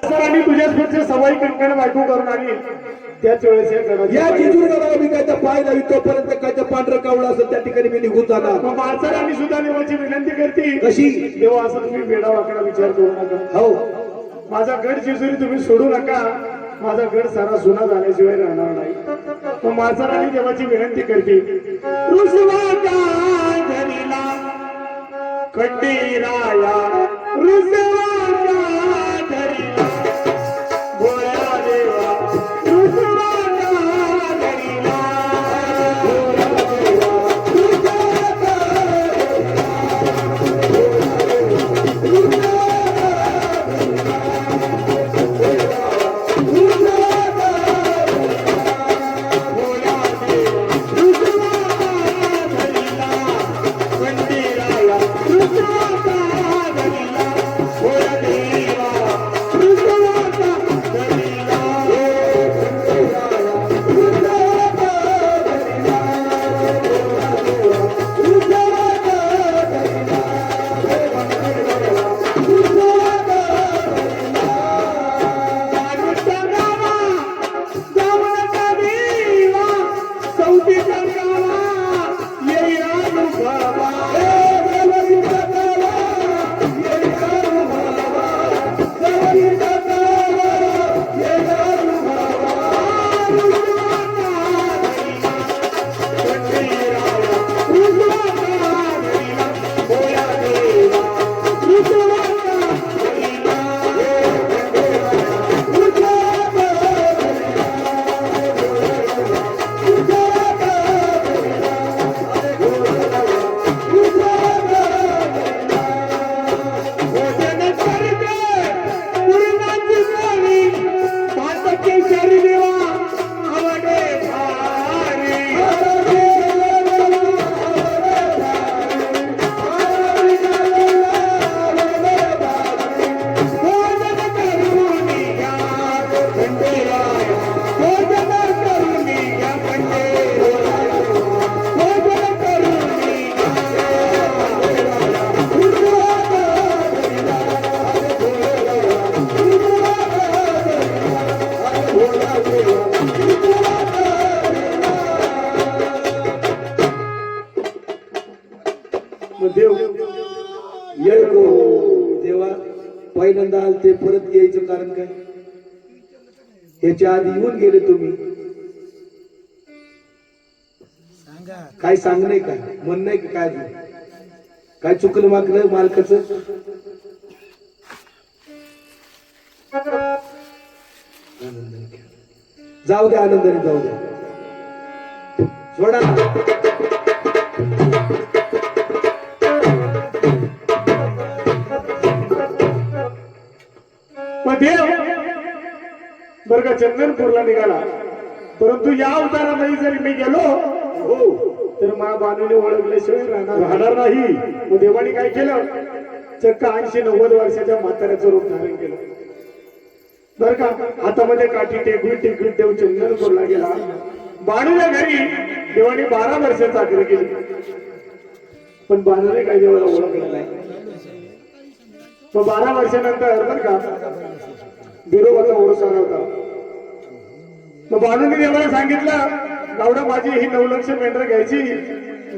आणि तुझ्याच सवयी कंकण बायको करून आली त्याच वेळेस या जिजूरगावाला मी काय पाय लावी तोपर्यंत काय पांढरं कावळं असेल त्या ठिकाणी मी निघून जाणार. माणसाला सुद्धा देवाची विनंती करते कशी देवा असं तुम्ही वेडा वाकडा विचार करू नका. हो माझा गड जेजुरी तुम्ही सोडू नका. माझा गड सारा जुना झाल्याशिवाय राहणार नाही. मग माणसाला देवाची विनंती करते रुसवा धरीला खंडीराया रुसवा धरीला भोळ्या देवा रुसवा धरीला देवा पहिल्यांदा आल ते परत यायचं कारण काय? याच्या आधी येऊन गेले तुम्ही काय सांग नाही काय म्हण नाही काय काय चुकलं मागलं मालकाच जाऊ द्या आनंदाने जाऊ द्या सोडा देव बर का चंदनपूरला निघाला परंतु या अवतारामध्ये जरी मी गेलो हो तर मला बानूने ओळखल्याशिवाय राहणार नाही. मग देवाने काय केलं चक्क 80-90 वर्षाच्या म्हाताऱ्याचं रूप धारण केलं बर का. हातामध्ये काठी टेकून देव चंदनपूरला गेला. बाणूच्या घरी देवाने 12 वर्ष चाकरी केली पण बाणूने काही देवाला ओळखलं नाही. मग 12 वर्षानंतर बर का बिरोबाचा ओरस आला होता. मग बाणूने देवाला सांगितलं गावडा माझी ही 9 लक्ष मेंढर घ्यायची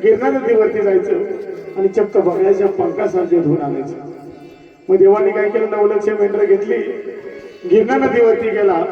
गिरणा नदीवरती जायचं आणि चक्क बघायच्या पंखासारखे धुवून आणायचं. मग देवाने काय केलं 9 लक्ष मेंढर घेतली गिरणा नदीवरती गेला